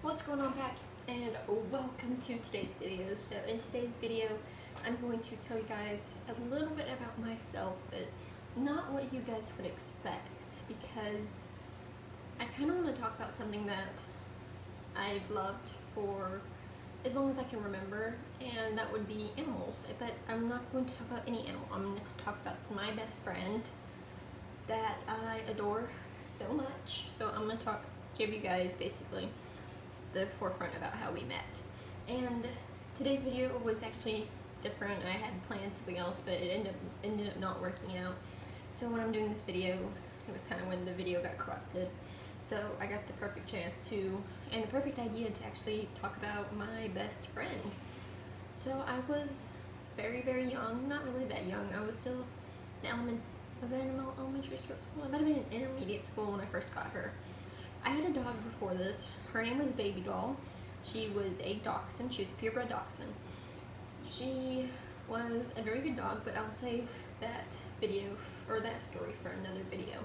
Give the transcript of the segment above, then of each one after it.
What's going on, Pack? And welcome to today's video. So in today's video, I'm going to tell you guys a little bit about myself, but not what you guys would expect, because I kind of want to talk about something that I've loved for as long as I can remember, and that would be animals. But I'm not going to talk about any animal. I'm going to talk about my best friend that I adore so much. So I'm going to give you guys basically the forefront about how we met. And today's video was actually different. I had planned something else, but it ended up not working out. So when I'm doing this video, it was kind of when the video got corrupted. So I got the perfect chance to, and the perfect idea to actually talk about my best friend. So I was very, very young, not really that young. I was still in elementary school? I might have been in intermediate school when I first got her. I had a dog before this. Her name was Baby Doll. She was a dachshund. She was a purebred dachshund. She was a very good dog, but I'll save that video or that story for another video.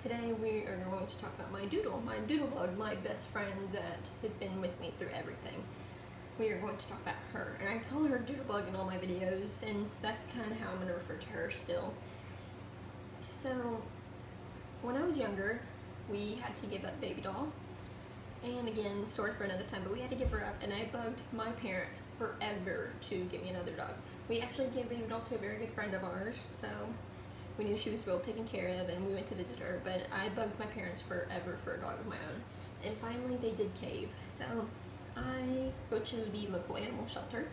Today we are going to talk about my doodle bug, my best friend that has been with me through everything. We are going to talk about her, and I call her doodle bug in all my videos, and that's kind of how I'm going to refer to her still. So when I was younger, we had to give up Baby Doll, and again, story for another time, but we had to give her up, and I bugged my parents forever to get me another dog. We actually gave Baby Doll to a very good friend of ours, so we knew she was well taken care of, and we went to visit her, but I bugged my parents forever for a dog of my own, and finally they did cave. So I go to the local animal shelter,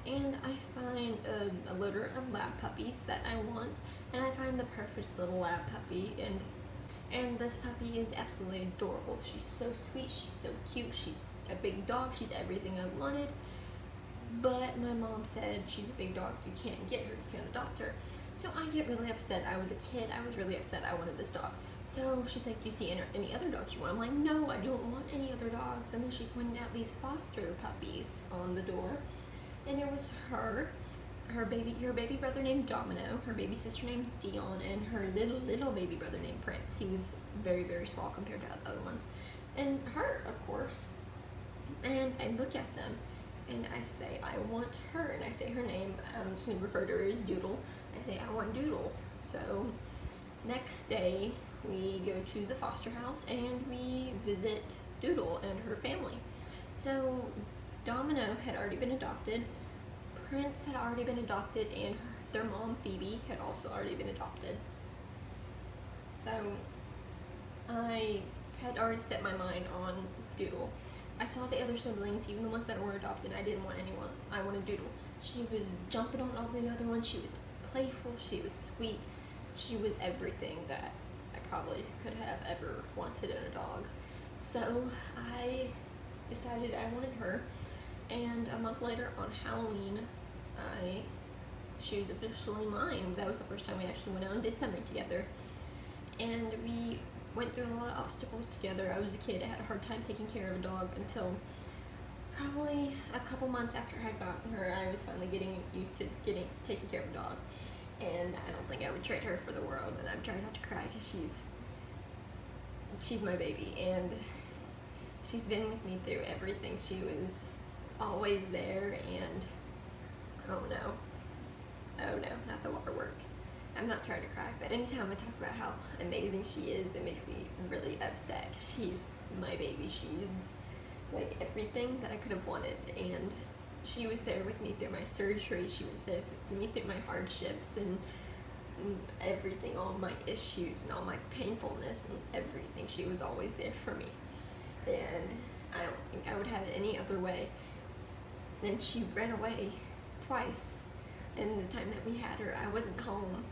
and I find a litter of lab puppies that I want, and I find the perfect little lab puppy, and this puppy is absolutely adorable. She's so sweet, she's so cute, she's a big dog, she's everything I wanted. But my mom said she's a big dog, you can't get her, you can't adopt her. So I get really upset. I was a kid, I was really upset I wanted this dog. So she's like, do you see any other dogs you want? I'm like, no, I don't want any other dogs. And then she pointed out these foster puppies on the door. And it was her baby brother named Domino, her baby sister named Dion, and her little baby brother named Prince. He was very, very small compared to the other ones. And her, of course. And I look at them, and I say, I want her, and I say her name. I'm just going to refer to her as Doodle. I say, I want Doodle. So next day, we go to the foster house, and we visit Doodle and her family. So Domino had already been adopted. Prince had already been adopted, and their mom, Phoebe, had also already been adopted. So I had already set my mind on Doodle. I saw the other siblings, even the ones that were adopted. I didn't want anyone. I wanted Doodle. She was jumping on all the other ones. She was playful. She was sweet. She was everything that I probably could have ever wanted in a dog. So I decided I wanted her. And a month later, on Halloween, she was officially mine. That was the first time we actually went out and did something together. And we went through a lot of obstacles together. I was a kid. I had a hard time taking care of a dog until probably a couple months after I had gotten her. I was finally getting used to taking care of a dog. And I don't think I would trade her for the world. And I'm trying not to cry because she's my baby. And she's been with me through everything. She was always there, and oh no, not the waterworks. I'm not trying to cry, but anytime I talk about how amazing she is, it makes me really upset. She's my baby. She's like everything that I could have wanted, and she was there with me through my surgery. She was there with me through my hardships and everything, all my issues and all my painfulness and everything. She was always there for me, and I don't think I would have it any other way. Then she ran away twice, and the time that we had her, I wasn't home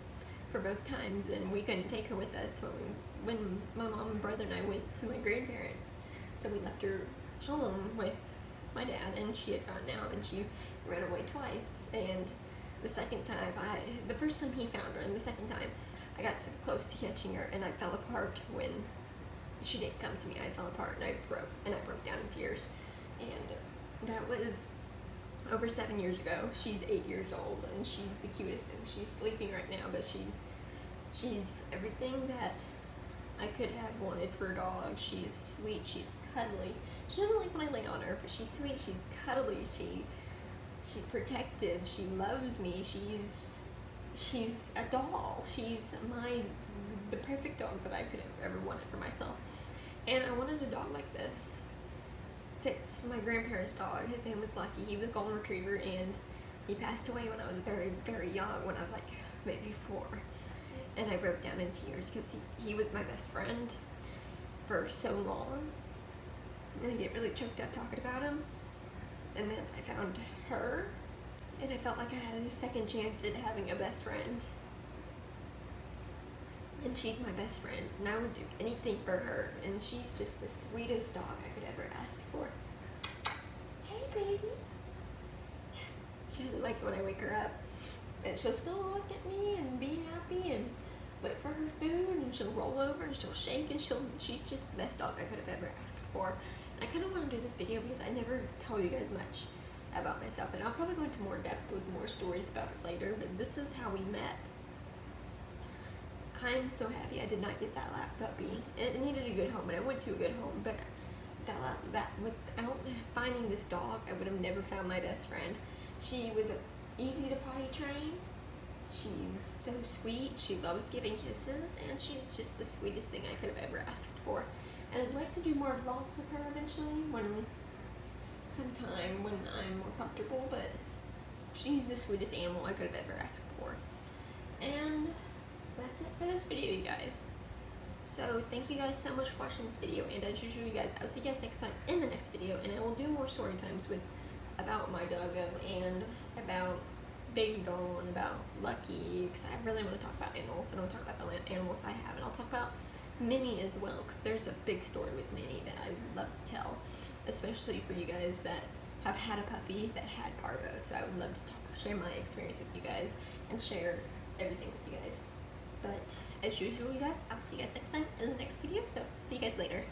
for both times, and we couldn't take her with us when my mom and brother and I went to my grandparents. So we left her home with my dad, and she had gotten out, and she ran away twice. And the second time, the first time he found her, and the second time, I got so close to catching her, and I fell apart when she didn't come to me. I fell apart, and I broke down in tears. And that was over 7 years ago. She's 8 years old, and she's the cutest, and she's sleeping right now, but she's everything that I could have wanted for a dog. She's sweet, she's cuddly. She doesn't like when I lay on her, but she's sweet, she's cuddly, she's protective, she loves me, she's a doll. She's the perfect dog that I could have ever wanted for myself. And I wanted a dog like this. It's my grandparents' dog. His name was Lucky. He was a golden retriever, and he passed away when I was very, very young, when I was like maybe 4. And I broke down in tears because he was my best friend for so long. And I get really choked up talking about him. And then I found her, and I felt like I had a second chance at having a best friend. And she's my best friend, and I would do anything for her. And she's just the sweetest dog I could ever ask for. Hey, baby. She doesn't like it when I wake her up. And she'll still look at me and be happy and wait for her food, and she'll roll over and she'll shake, and she's just the best dog I could have ever asked for. And I kind of want to do this video because I never tell you guys much about myself, and I'll probably go into more depth with more stories about it later, but this is how we met. I'm so happy I did not get that lap puppy. It needed a good home, and I went to a good home, but without finding this dog, I would have never found my best friend. She was easy to potty train. She's so sweet. She loves giving kisses, and she's just the sweetest thing I could have ever asked for. And I'd like to do more vlogs with her eventually, sometime when I'm more comfortable, but she's the sweetest animal I could have ever asked for. And that's it for this video, you guys. So thank you guys so much for watching this video, and as usual, you guys, I'll see you guys next time in the next video, and I will do more story times about my doggo and about Baby Doll and about Lucky, because I really want to talk about animals, and I want to talk about the animals I have, and I'll talk about Minnie as well, because there's a big story with Minnie that I'd love to tell, especially for you guys that have had a puppy that had parvo. So I would love to share my experience with you guys and share everything with you guys. But as usual, you guys, I'll see you guys next time in the next video, so see you guys later.